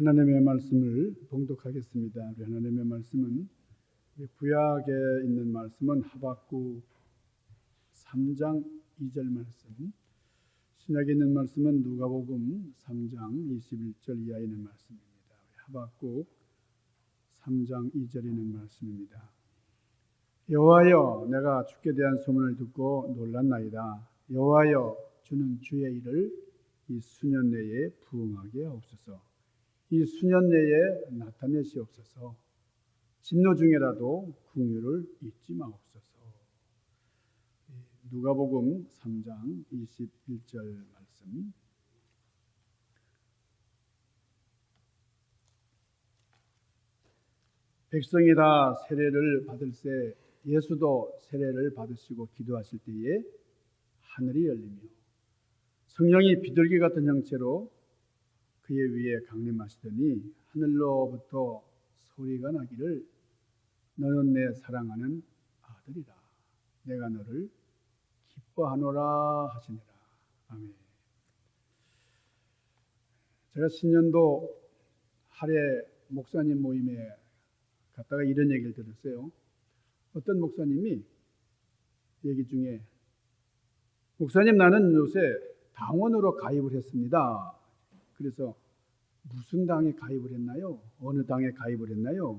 하나님의 말씀을 봉독하겠습니다. 우리 하나님의 말씀은 구약에 있는 말씀은 하박국 3장 2절 말씀, 신약에 있는 말씀은 누가복음 3장 21절 이하에 있는 말씀입니다. 하박국 3장 2절에 있는 말씀입니다. 여호와여, 내가 주께 대한 소문을 듣고 놀랐나이다. 여호와여, 주는 주의 일을 이 수년 내에 부응하게 하옵소서. 이 수년 내에 나타내시옵소서. 진노 중에라도 긍휼을 잊지 마옵소서. 누가복음 3장 21절 말씀. 백성이 다 세례를 받을새 예수도 세례를 받으시고 기도하실 때에 하늘이 열리며 성령이 비둘기 같은 형체로 그의 위에 강림하시더니 하늘로부터 소리가 나기를 너는 내 사랑하는 아들이라. 내가 너를 기뻐하노라 하시니라. 아멘. 제가 신년도 할애 목사님 모임에 갔다가 이런 얘기를 들었어요. 어떤 목사님이 얘기 중에 목사님, 나는 요새 당원으로 가입을 했습니다. 그래서 무슨 당에 가입을 했나요? 어느 당에 가입을 했나요?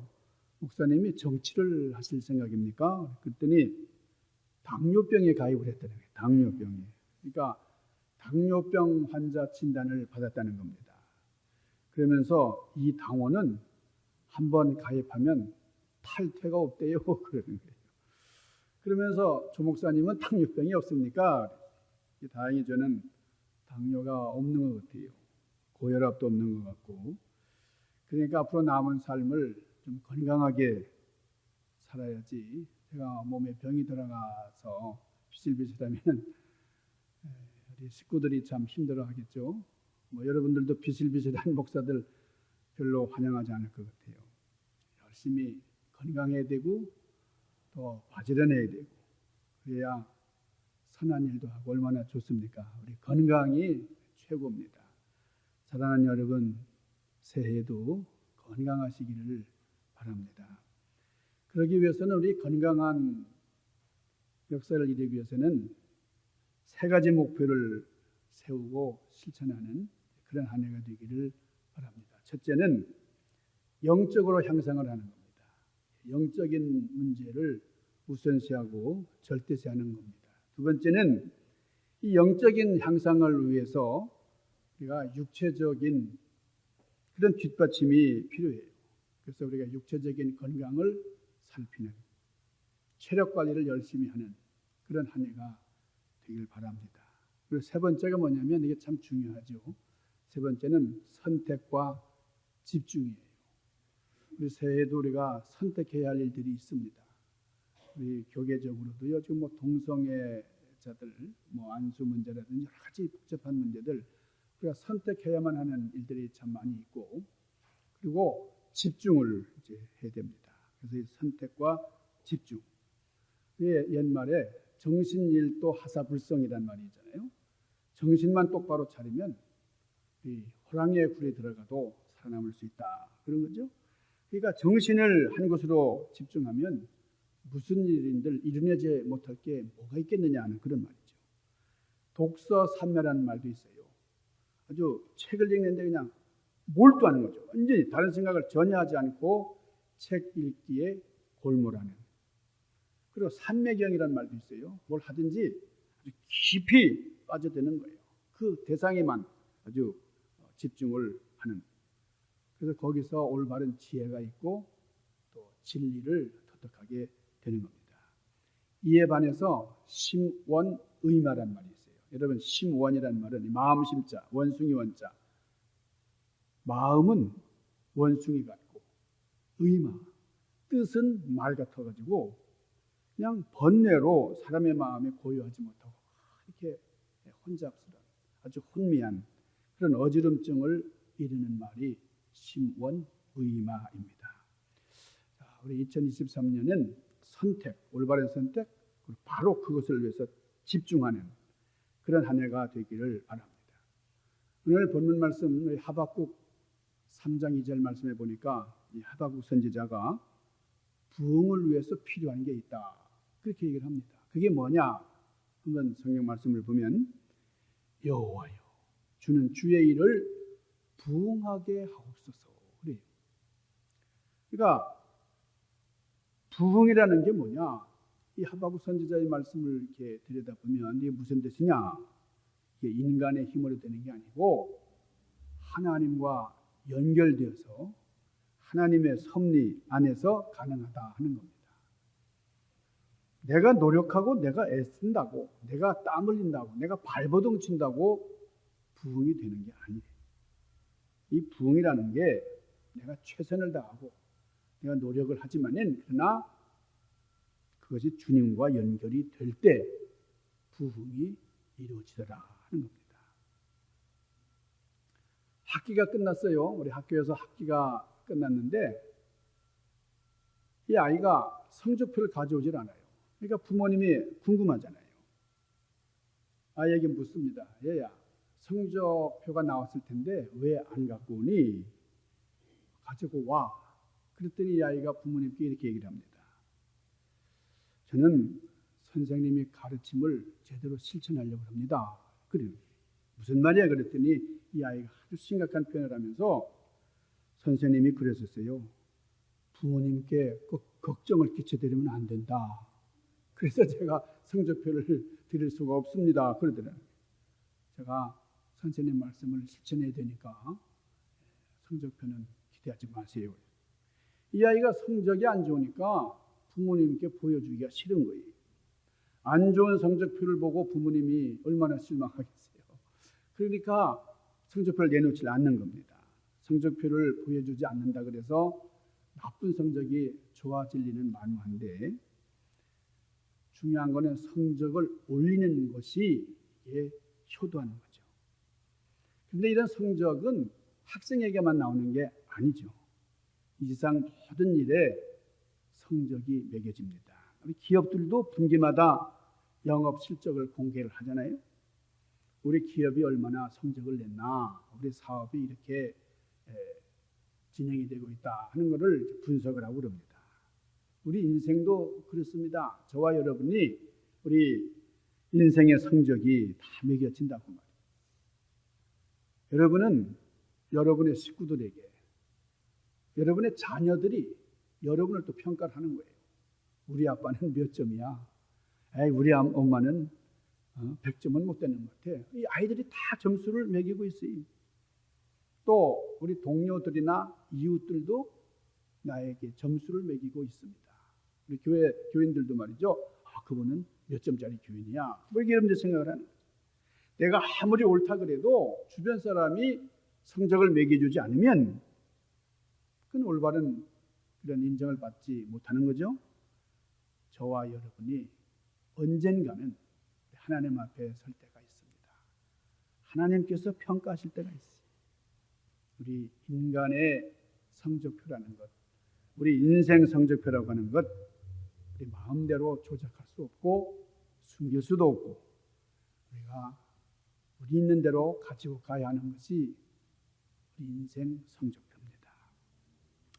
목사님이 정치를 하실 생각입니까? 그랬더니 당뇨병에 가입을 했다는 거예요. 당뇨병에. 그러니까 당뇨병 환자 진단을 받았다는 겁니다. 그러면서 이 당원은 한번 가입하면 탈퇴가 없대요. 그러는 거예요. 그러면서 조 목사님은 당뇨병이 없습니까? 다행히 저는 당뇨가 없는 것 같아요. 고혈압도 없는 것 같고. 그러니까 앞으로 남은 삶을 좀 건강하게 살아야지. 제가 몸에 병이 들어가서 비실비실하면 우리 식구들이 참 힘들어 하겠죠. 여러분들도 비실비실한 목사들 별로 환영하지 않을 것 같아요. 열심히 건강해야 되고 또 바지런해야 되고 그래야 선한 일도 하고 얼마나 좋습니까? 우리 건강이 최고입니다. 사랑하는 여러분, 새해에도 건강하시기를 바랍니다. 그러기 위해서는 우리 건강한 역사를 이루기 위해서는 세 가지 목표를 세우고 실천하는 그런 한 해가 되기를 바랍니다. 첫째는 영적으로 향상을 하는 겁니다. 영적인 문제를 우선시하고 절대시하는 겁니다. 두 번째는 이 영적인 향상을 위해서 우리가 육체적인 그런 뒷받침이 필요해요. 그래서 우리가 육체적인 건강을 살피는 체력 관리를 열심히 하는 그런 한 해가 되길 바랍니다. 그리고 세 번째가 뭐냐면 이게 참 중요하죠. 세 번째는 선택과 집중이에요. 우리 새해에도 우리가 선택해야 할 일들이 있습니다. 우리 교계적으로도요, 지금 동성애자들, 안수 문제라든지 여러 가지 복잡한 문제들, 우리가 선택해야만 하는 일들이 참 많이 있고, 그리고 집중을 이제 해야 됩니다. 그래서 이 선택과 집중. 옛말에 정신일도 하사불성이란 말이 있잖아요. 정신만 똑바로 차리면 이 호랑이의 굴에 들어가도 살아남을 수 있다. 그런 거죠. 그러니까 정신을 한 곳으로 집중하면 무슨 일인들 이루어지지 못할 게 뭐가 있겠느냐 하는 그런 말이죠. 독서삼매라는 말도 있어요. 아주 책을 읽는데 그냥 몰두하는 거죠. 완전히 다른 생각을 전혀 하지 않고 책 읽기에 골몰하는. 그리고 삼매경이라는 말도 있어요. 뭘 하든지 아주 깊이 빠져드는 거예요. 그 대상에만 아주 집중을 하는. 그래서 거기서 올바른 지혜가 있고 또 진리를 터득하게 되는 겁니다. 이에 반해서 심원의마라는 말이 있어요. 여러분, 심원이라는 말은 마음 심자, 원숭이 원자. 마음은 원숭이 같고 의마, 뜻은 말 같아가지고 그냥 번뇌로 사람의 마음에 고요하지 못하고 이렇게 혼잡스러운 아주 혼미한 그런 어지럼증을 이루는 말이 심원의마입니다. 우리 2023년은 선택, 올바른 선택, 바로 그것을 위해서 집중하는 그런 한 해가 되기를 바랍니다. 오늘 본문 말씀 하박국 3장 2절 말씀해 보니까 이 하박국 선지자가 부흥을 위해서 필요한 게 있다. 그렇게 얘기를 합니다. 그게 뭐냐? 한번 성경 말씀을 보면 여호와여 주는 주의 일을 부흥하게 하옵소서. 그래요. 그러니까 부흥이라는 게 뭐냐? 이 하박국 선지자의 말씀을 이렇게 들여다보면 이게 무슨 뜻이냐? 이게 인간의 힘으로 되는 게 아니고 하나님과 연결되어서 하나님의 섭리 안에서 가능하다 하는 겁니다. 내가 노력하고 내가 애쓴다고 내가 땀 흘린다고 내가 발버둥 친다고 부흥이 되는 게 아니에요. 이 부흥이라는 게 내가 최선을 다하고 내가 노력을 하지만은 그러나 그것이 주님과 연결이 될 때 부흥이 이루어지더라 하는 겁니다. 학기가 끝났어요. 우리 학교에서 학기가 끝났는데 이 아이가 성적표를 가져오질 않아요. 그러니까 부모님이 궁금하잖아요. 아이에게 묻습니다. 얘야, 성적표가 나왔을 텐데 왜 안 갖고 오니? 가지고 와. 그랬더니 이 아이가 부모님께 이렇게 얘기를 합니다. 저는 선생님이 가르침을 제대로 실천하려고 합니다. 그래요. 무슨 말이야? 그랬더니 이 아이가 아주 심각한 표현을 하면서 선생님이 그랬었어요. 부모님께 꼭 걱정을 끼쳐드리면 안 된다. 그래서 제가 성적표를 드릴 수가 없습니다. 그러더라고요. 제가 선생님 말씀을 실천해야 되니까 성적표는 기대하지 마세요. 이 아이가 성적이 안 좋으니까 부모님께 보여주기가 싫은 거예요. 안 좋은 성적표를 보고 부모님이 얼마나 실망하겠어요. 그러니까 성적표를 내놓지 않는 겁니다. 성적표를 보여주지 않는다 그래서 나쁜 성적이 좋아질 리는 만무한데 중요한 거는 성적을 올리는 것이 효도하는 거죠. 그런데 이런 성적은 학생에게만 나오는 게 아니죠. 이 세상 모든 일에 성적이 매겨집니다. 우리 기업들도 분기마다 영업 실적을 공개를 하잖아요. 우리 기업이 얼마나 성적을 냈나, 우리 사업이 이렇게 진행이 되고 있다 하는 것을 분석을 하고 그럽니다. 우리 인생도 그렇습니다. 저와 여러분이 우리 인생의 성적이 다 매겨진다고 말이에요. 여러분은 여러분의 식구들에게, 여러분의 자녀들이 여러분을 또 평가를 하는 거예요. 우리 아빠는 몇 점이야? 에이, 우리 엄마는 100점은 못 되는 것 같아. 이 아이들이 다 점수를 매기고 있어요. 또 우리 동료들이나 이웃들도 나에게 점수를 매기고 있습니다. 우리 교인들도 말이죠. 그분은 몇 점짜리 교인이야. 뭐 이런 생각을 하는 거죠. 내가 아무리 옳다 그래도 주변 사람이 성적을 매겨주지 않으면 그건 올바른 그런 인정을 받지 못하는 거죠. 저와 여러분이 언젠가는 하나님 앞에 설 때가 있습니다. 하나님께서 평가하실 때가 있어요. 우리 인간의 성적표라는 것, 우리 인생 성적표라고 하는 것, 우리 마음대로 조작할 수 없고 숨길 수도 없고 우리가 우리 있는 대로 가지고 가야 하는 것이 우리 인생 성적표입니다.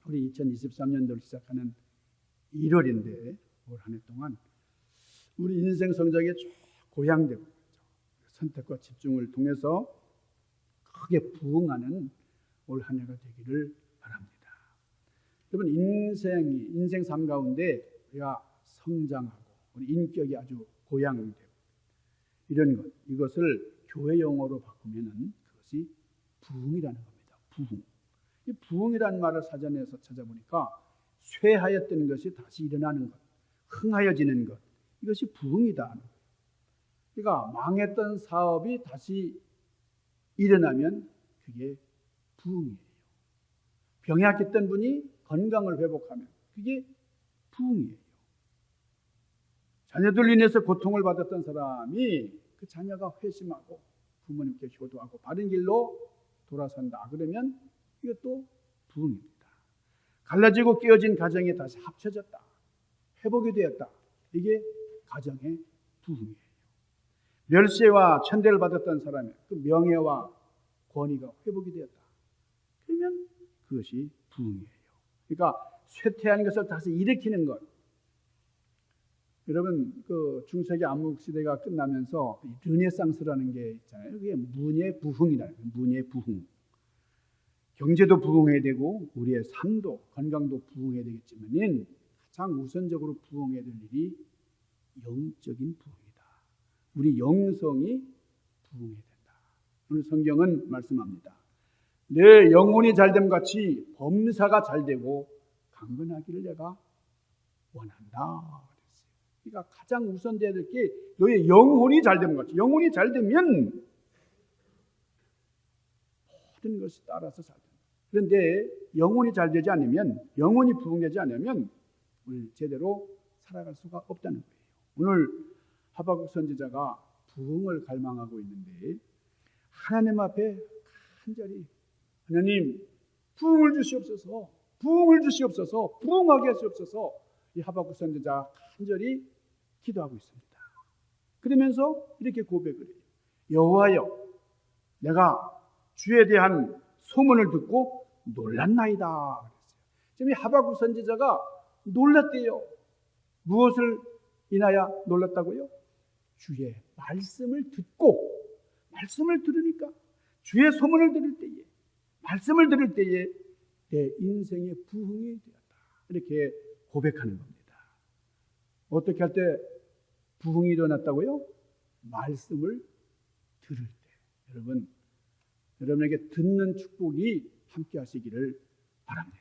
우리 2023년도를 시작하는 1월인데 올 한 해 동안 우리 인생 성적이 쭉 고양되고 선택과 집중을 통해서 크게 부흥하는 올 한 해가 되기를 바랍니다. 여러분, 인생 삶 가운데 우리가 성장하고 우리 인격이 아주 고양되고 이런 이것을 교회 용어로 바꾸면은 그것이 부흥이라는 겁니다. 부흥. 이 부흥이라는 말을 사전에서 찾아보니까 쇠하였던 것이 다시 일어나는 것, 흥하여지는 것, 이것이 부흥이다. 그러니까 망했던 사업이 다시 일어나면 그게 부흥이에요. 병약했던 분이 건강을 회복하면 그게 부흥이에요. 자녀들로 인해서 고통을 받았던 사람이 그 자녀가 회심하고 부모님께 효도하고 바른 길로 돌아선다. 그러면 이것도 부흥입니다. 갈라지고 깨어진 가정이 다시 합쳐졌다. 회복이 되었다. 이게 가정의 부흥이에요. 멸세와 천대를 받았던 사람의 그 명예와 권위가 회복이 되었다. 그러면 그것이 부흥이에요. 그러니까 쇠퇴한 것을 다시 일으키는 것. 여러분 그 중세기 암흑 시대가 끝나면서 르네상스라는 게 있잖아요. 그게 문예 부흥이라는 거예요. 문예 부흥. 경제도 부흥해야 되고 우리의 삶도 건강도 부흥해야 되겠지만은 가장 우선적으로 부흥해야 될 일이 영적인 부흥이다. 우리 영성이 부흥해야 된다. 오늘 성경은 말씀합니다. 내 영혼이 잘됨 같이 범사가 잘되고 강건하기를 내가 원한다. 그러니까 가장 우선돼야 될 게 너의 영혼이 잘됨 같이. 영혼이 잘되면 모든 것이 따라서 잘된다. 그런데 영혼이 잘되지 않으면, 영혼이 부흥되지 않으면 우리 제대로 살아갈 수가 없다는 거예요. 오늘 하박국 선지자가 부흥을 갈망하고 있는데 하나님 앞에 간절히 하나님 부흥을 주시옵소서, 부흥을 주시옵소서, 부흥하게 하시옵소서. 이 하박국 선지자 간절히 기도하고 있습니다. 그러면서 이렇게 고백을 해요. 여호와여, 내가 주에 대한 소문을 듣고 놀랐나이다. 지금 이 하박국 선지자가 놀랐대요. 무엇을 인하여 놀랐다고요? 주의 말씀을 듣고, 말씀을 들으니까 주의 소문을 들을 때에, 말씀을 들을 때에 내 인생의 부흥이 되었다. 이렇게 고백하는 겁니다. 어떻게 할 때 부흥이 일어났다고요? 말씀을 들을 때. 여러분, 여러분에게 듣는 축복이 함께 하시기를 바랍니다.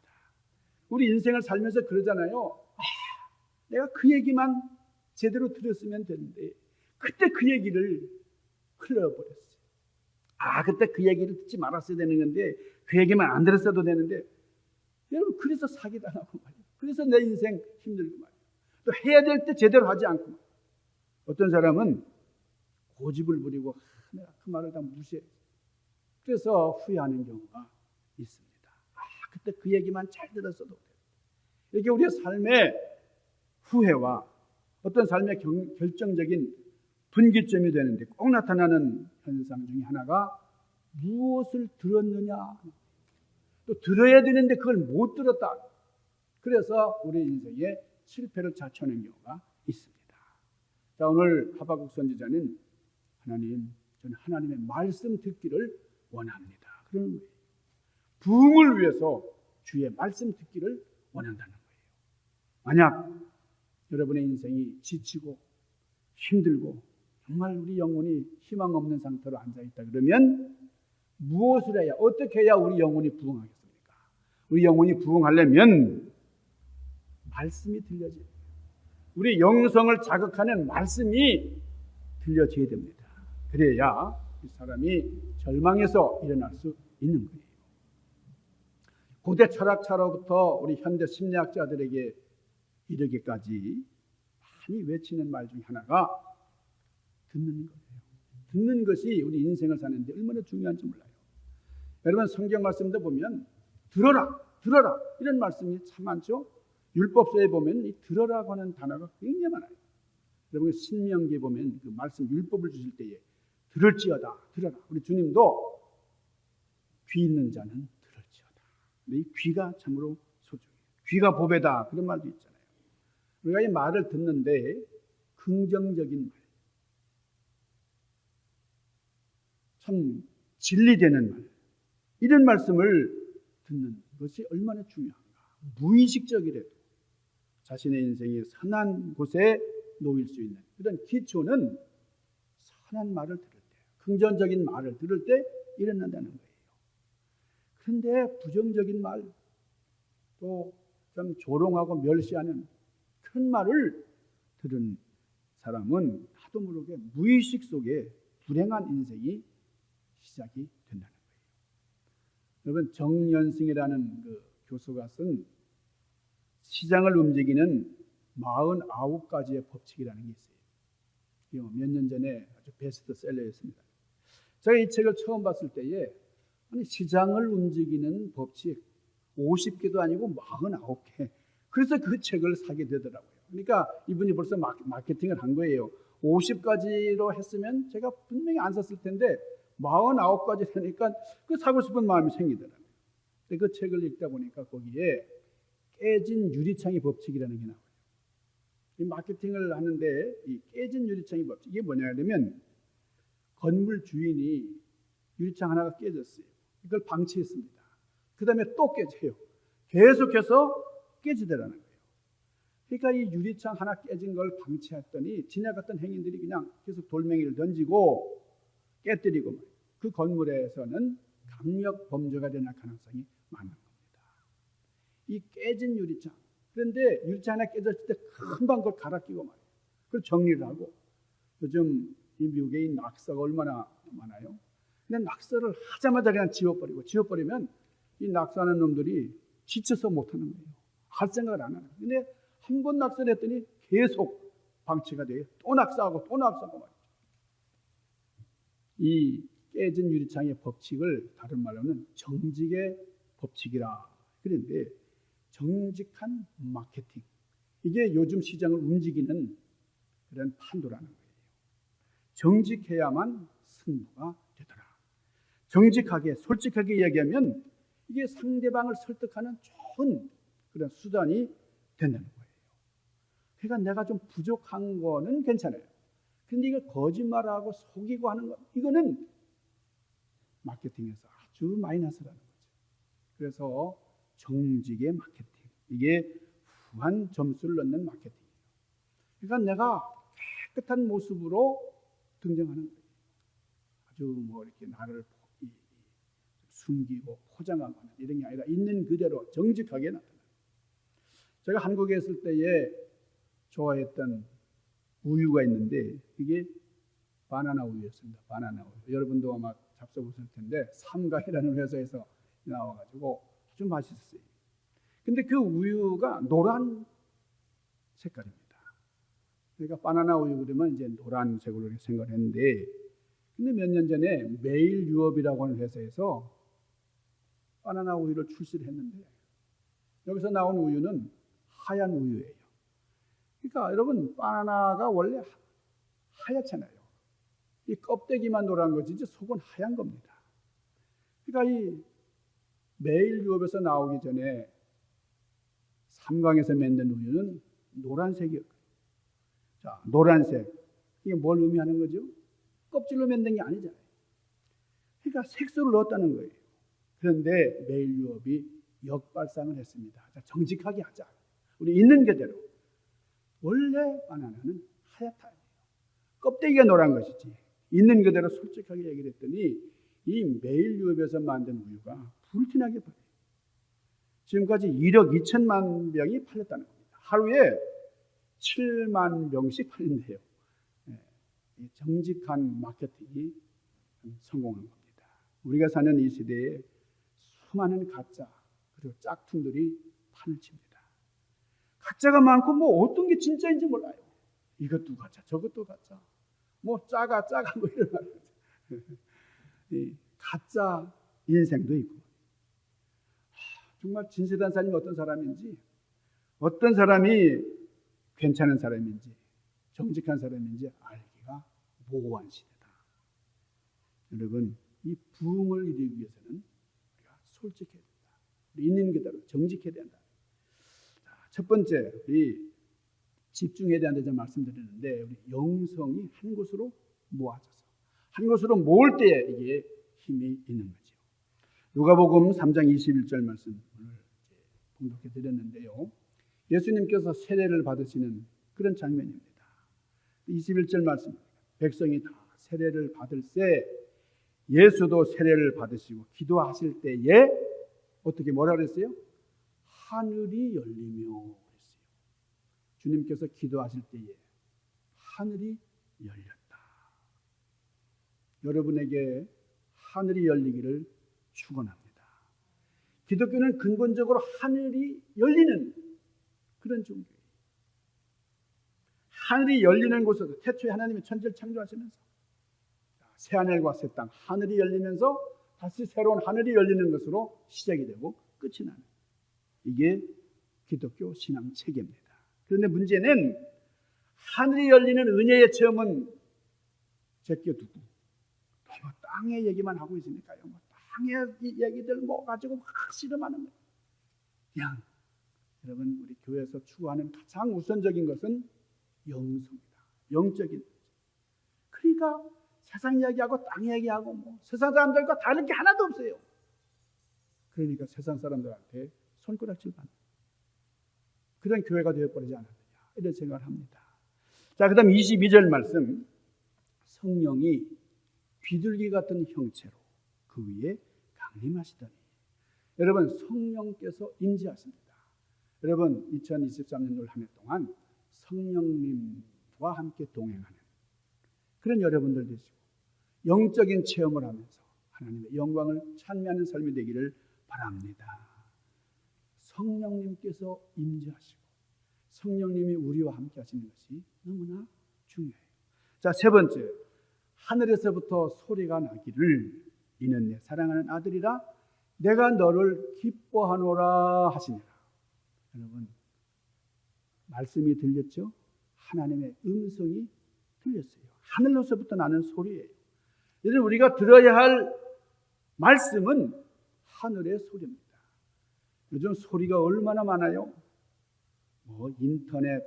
우리 인생을 살면서 그러잖아요. 내가 그 얘기만 제대로 들었으면 되는데 그때 그 얘기를 흘려버렸어요. 그때 그 얘기를 듣지 말았어야 되는 건데 그 얘기만 안 들었어도 되는데 여러분 그래서 사기당하고 말이에요. 그래서 내 인생 힘들고 말이에요. 또 해야 될 때 제대로 하지 않고 말이에요. 어떤 사람은 고집을 부리고 내가 그 말을 다 무시해. 그래서 후회하는 경우가 있습니다. 그때 그 얘기만 잘 들었어도 돼요. 이렇게 우리의 삶의 후회와 어떤 삶의 결정적인 분기점이 되는데 꼭 나타나는 현상 중에 하나가 무엇을 들었느냐. 또 들어야 되는데 그걸 못 들었다. 그래서 우리 인생에 실패를 자초하는 경우가 있습니다. 자, 오늘 하박국 선지자는 하나님, 저는 하나님의 말씀 듣기를 원합니다. 그런 거예요. 부흥을 위해서 주의 말씀 듣기를 원한다는 거예요. 만약 여러분의 인생이 지치고 힘들고 정말 우리 영혼이 희망 없는 상태로 앉아있다 그러면 무엇을 해야, 어떻게 해야 우리 영혼이 부흥하겠습니까? 우리 영혼이 부흥하려면 말씀이 들려져야 돼요. 우리 영성을 자극하는 말씀이 들려져야 됩니다. 그래야 이 사람이 절망에서 일어날 수 있는 거예요. 고대 철학자로부터 우리 현대 심리학자들에게 이르기까지 많이 외치는 말 중에 하나가 듣는 거예요. 듣는 것이 우리 인생을 사는데 얼마나 중요한지 몰라요. 여러분 성경 말씀도 보면 들어라, 들어라 이런 말씀이 참 많죠. 율법서에 보면 이 들어라고 하는 단어가 굉장히 많아요. 여러분 신명기에 보면 그 말씀 율법을 주실 때에 들을지어다, 들어라. 우리 주님도 귀 있는 자는 들을지어다. 이 귀가 참으로 소중해요. 귀가 보배다 그런 말도 있잖아요. 우리가 이 말을 듣는데 긍정적인 말, 참 진리되는 말, 이런 말씀을 듣는 것이 얼마나 중요한가. 무의식적이라도 자신의 인생이 선한 곳에 놓일 수 있는 그런 기초는 선한 말을 들을 때, 긍정적인 말을 들을 때 일어난다는 거예요. 그런데 부정적인 말, 또 좀 조롱하고 멸시하는 그런 말을 들은 사람은 나도 모르게 무의식 속에 불행한 인생이 시작이 된다는 거예요. 여러분 정연승이라는 그 교수가 쓴 시장을 움직이는 49가지의 법칙이라는 게 있어요. 몇 년 전에 아주 베스트셀러였습니다. 제가 이 책을 처음 봤을 때에 아니 시장을 움직이는 법칙 50개도 아니고 49개. 그래서 그 책을 사게 되더라고요. 그러니까 이분이 벌써 마케팅을 한 거예요. 50가지로 했으면 제가 분명히 안 샀을 텐데 49가지 하니까 그 사고 싶은 마음이 생기더라고요. 그 책을 읽다 보니까 거기에 깨진 유리창의 법칙이라는 게 나와요. 이 마케팅을 하는데 이 깨진 유리창의 법칙, 이게 뭐냐면 건물 주인이 유리창 하나가 깨졌어요. 이걸 방치했습니다. 그 다음에 또 깨져요. 계속해서 깨지더라는 거예요. 그러니까 이 유리창 하나 깨진 걸 방치했더니 지나갔던 행인들이 그냥 계속 돌멩이를 던지고 깨뜨리고 그 건물에서는 강력 범죄가 되는 가능성이 많은 겁니다. 이 깨진 유리창, 그런데 유리창 하나 깨졌을 때 금방 그걸 갈아 끼고 말이에요. 그걸 정리를 하고, 요즘 이 미국에 이 낙서가 얼마나 많아요. 근데 낙서를 하자마자 그냥 지워버리면 이 낙서하는 놈들이 지쳐서 못하는 거예요. 할 생각을 안 하는 거예요. 근데 한 번 낙서를 했더니 계속 방치가 돼요. 또 낙서하고 말이죠. 이 깨진 유리창의 법칙을 다른 말로는 정직의 법칙이라 그런데, 정직한 마케팅, 이게 요즘 시장을 움직이는 그런 판도라는 거예요. 정직해야만 승부가 되더라. 정직하게 솔직하게 얘기하면 이게 상대방을 설득하는 좋은 그런 수단이 된다는 거예요. 그러니까 내가 좀 부족한 거는 괜찮아요. 근데 이거 거짓말하고 속이고 하는 거, 이거는 마케팅에서 아주 마이너스라는 거죠. 그래서 정직의 마케팅, 이게 후한 점수를 넣는 마케팅이에요. 그러니까 내가 깨끗한 모습으로 등장하는 거예요. 아주 이렇게 나를 숨기고 포장하거나 이런 게 아니라 있는 그대로 정직하게 나타나요. 제가 한국에 있을 때에 좋아했던 우유가 있는데 이게 바나나 우유였습니다. 바나나 우유. 여러분도 아마 잡숴보실 텐데 삼가이라는 회사에서 나와가지고 아주 맛있었어요. 근데 그 우유가 노란 색깔입니다. 그러니까 바나나 우유 그러면 이제 노란색으로 생각했는데, 근데 몇 년 전에 매일 유업이라고 하는 회사에서 바나나 우유를 출시를 했는데 여기서 나온 우유는 하얀 우유예요. 그러니까 여러분, 바나나가 원래 하얗잖아요. 이 껍데기만 노란 거지 속은 하얀 겁니다. 그러니까 이 매일 유업에서 나오기 전에 삼강에서 만든 우유는 노란색이었어요. 자, 노란색, 이게 뭘 의미하는 거죠? 껍질로 만든 게 아니잖아요. 그러니까 색소를 넣었다는 거예요. 그런데 매일 유업이 역발상을 했습니다. 자, 정직하게 하자. 우리 있는 그대로. 원래 바나나는 하얗다. 껍데기가 노란 것이지. 있는 그대로 솔직하게 얘기를 했더니 이 매일 유업에서 만든 우유가 불티나게 팔려요. 지금까지 1억 2천만 병이 팔렸다는 겁니다. 하루에 7만 병씩 팔린대요. 정직한 마케팅이 성공한 겁니다. 우리가 사는 이 시대에 수많은 가짜 그리고 짝퉁들이 판을 칩니다. 가짜가 많고 어떤 게 진짜인지 몰라요. 이것도 가짜, 저것도 가짜, 짜가 이런 말이죠. 가짜 인생도 있고. 정말 진실한 사람이 어떤 사람인지, 어떤 사람이 괜찮은 사람인지, 정직한 사람인지 알기가 모호한 시대다. 여러분, 이 부흥을 이루기 위해서는 우리가 솔직해야 된다. 있는 그대로 정직해야 된다. 첫 번째, 우리 집중에 대한 데 말씀드리는데, 우리 영성이 한 곳으로 모아져서 한 곳으로 모을 때에 이게 힘이 있는 거죠. 누가복음 3장 21절 말씀을 봉독해 드렸는데요. 예수님께서 세례를 받으시는 그런 장면입니다. 21절 말씀, 백성이 다 세례를 받을 때 예수도 세례를 받으시고 기도하실 때에 어떻게 뭐라 그랬어요? 하늘이 열리며 그랬어요. 주님께서 기도하실 때에 하늘이 열렸다. 여러분에게 하늘이 열리기를 축원합니다. 기독교는 근본적으로 하늘이 열리는 그런 종교예요. 하늘이 열리는 곳에서 태초에 하나님이 천지를 창조하시면서 새하늘과 새 땅, 하늘이 열리면서 다시 새로운 하늘이 열리는 것으로 시작이 되고 끝이 나는, 이게 기독교 신앙 체계입니다. 그런데 문제는 하늘이 열리는 은혜의 체험은 제껴두고 너무 땅의 얘기만 하고 있으니까요. 땅의 얘기들 뭐 가지고 막 씨름하는 거예요. 그냥 여러분, 우리 교회에서 추구하는 가장 우선적인 것은 영성이다. 영적인. 그러니까 세상 이야기하고 땅 이야기하고 뭐 세상 사람들과 다른 게 하나도 없어요. 그러니까 세상 사람들한테 손가락질 받는 그런 교회가 되어버리지 않았느냐, 이런 생각을 합니다. 자, 그 다음 22절 말씀. 성령이 비둘기 같은 형체로 그 위에 강림하시더니. 여러분, 성령께서 임재하십니다. 여러분, 2023년 한 해 동안 성령님과 함께 동행하는 그런 여러분들 되시고 영적인 체험을 하면서 하나님의 영광을 찬미하는 삶이 되기를 바랍니다. 성령님께서 임재하시고 성령님이 우리와 함께 하시는 것이 너무나 중요해요. 자, 세 번째, 하늘에서부터 소리가 나기를 이는 내 사랑하는 아들이라 내가 너를 기뻐하노라 하시니라. 여러분, 말씀이 들렸죠? 하나님의 음성이 들렸어요. 하늘로서부터 나는 소리예요. 여러분, 우리가 들어야 할 말씀은 하늘의 소리입니다. 요즘 소리가 얼마나 많아요? 뭐 인터넷,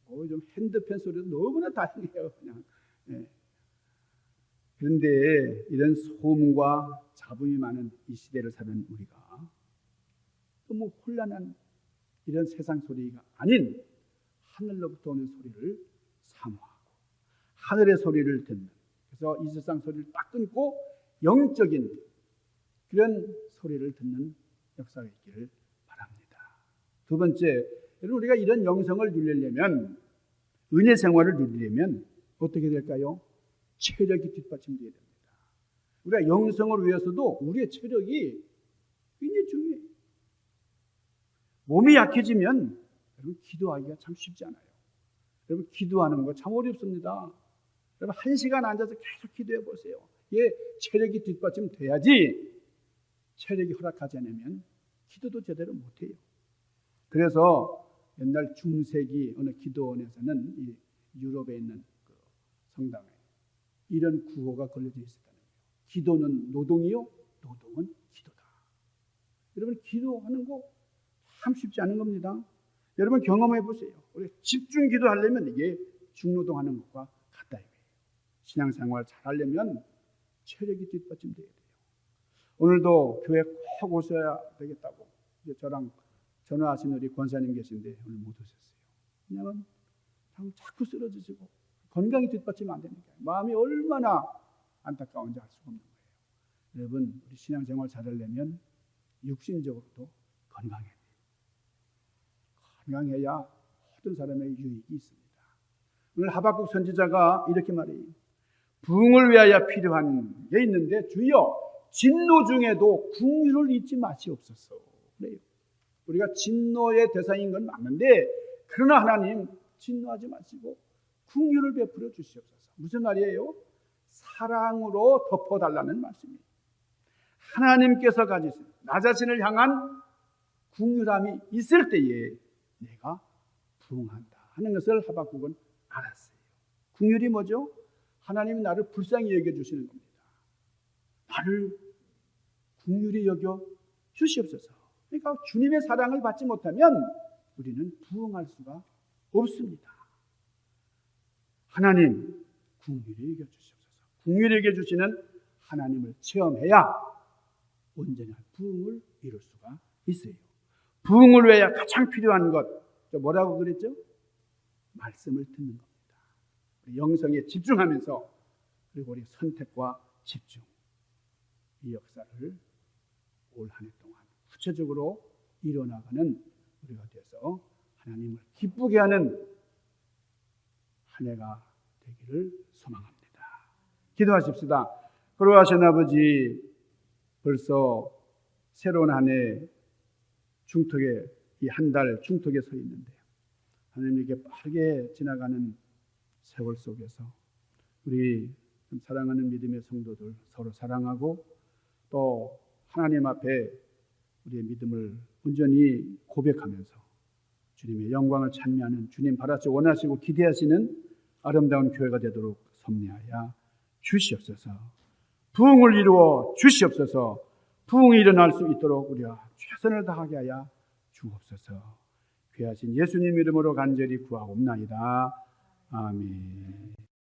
뭐 좀 핸드폰 소리도 너무나 다양해요. 그냥. 네. 그런데 이런 소음과 잡음이 많은 이 시대를 사는 우리가 너무 혼란한 이런 세상 소리가 아닌 하늘로부터 오는 소리를 사모하고 하늘의 소리를 듣는, 그래서 이 세상 소리를 딱 끊고 영적인 그런 소리를 듣는 역사가 있기를 바랍니다. 두 번째, 여러분, 우리가 이런 영성을 누리려면, 은혜 생활을 누리려면 어떻게 될까요? 체력이 뒷받침되어야 됩니다. 우리가 영성을 위해서도 우리의 체력이 굉장히 중요해요. 몸이 약해지면 여러분, 기도하기가 참 쉽지 않아요. 여러분, 기도하는 거 참 어렵습니다. 여러분, 1시간 앉아서 계속 기도해 보세요. 이게 체력이 뒷받침돼야지. 체력이 허락하지 않으면 기도도 제대로 못해요. 그래서 옛날 중세기 어느 기도원에서는 이 유럽에 있는 그 성당에 이런 구호가 걸려져 있었다는 거예요. 기도는 노동이요, 노동은 기도다. 여러분, 기도하는 거 참 쉽지 않은 겁니다. 여러분, 경험해 보세요. 우리 집중 기도하려면 이게 중노동하는 것과 같다 이거예요. 신앙생활 잘하려면 체력이 뒷받침돼야 돼요. 오늘도 교회 꼭 오셔야 되겠다고 이제 저랑 전화하신 우리 권사님 계신데 오늘 못 오셨어요. 왜냐하면 자꾸 쓰러지시고 건강이 뒷받침 안 되니까 마음이 얼마나 안타까운지 알 수가 없는 거예요. 여러분, 우리 신앙생활 잘하려면 육신적으로도 건강해야 돼요. 건강해야 모든 사람의 유익이 있습니다. 오늘 하박국 선지자가 이렇게 말해요. 부흥을 위하여 필요한 게 있는데 주여 진노 중에도 긍휼을 잊지 마시옵소서. 그래요. 우리가 진노의 대상인 건 맞는데 그러나 하나님 진노하지 마시고 긍휼을 베풀어 주시옵소서. 무슨 말이에요? 사랑으로 덮어달라는 말씀이에요. 하나님께서 가지신 나 자신을 향한 긍휼함이 있을 때에 내가 부흥한다 하는 것을 하박국은 알았어요. 긍휼이 뭐죠? 하나님이 나를 불쌍히 여겨주시는 겁니다. 나를 긍휼히 여겨 주시옵소서. 그러니까 주님의 사랑을 받지 못하면 우리는 부흥할 수가 없습니다. 하나님 긍휼히 여겨 주시옵소서. 긍휼히 여겨 주시는 하나님을 체험해야 온전한 부흥을 이룰 수가 있어요. 부흥을 위해 가장 필요한 것, 뭐라고 그랬죠? 말씀을 듣는 겁니다. 영성에 집중하면서 그리고 우리 선택과 집중, 이 역사를 올 한 해 동안 구체적으로 이뤄나가는 우리가 돼서 하나님을 기쁘게 하는 한 해가 되기를 소망합니다. 기도하십시다. 거룩하신 아버지, 벌써 새로운 한 해 중턱에 이 한 달 중턱에 서 있는데요. 하나님께 빠르게 지나가는 세월 속에서 우리 사랑하는 믿음의 성도들 서로 사랑하고 또 하나님 앞에 우리의 믿음을 온전히 고백하면서 주님의 영광을 찬미하는, 주님 바라시고 원하시고 기대하시는 아름다운 교회가 되도록 섭리하여 주시옵소서. 부흥을 이루어 주시옵소서. 부흥이 일어날 수 있도록 우리가 최선을 다하게 하여 주옵소서. 귀하신 예수님 이름으로 간절히 구하옵나이다. 아멘.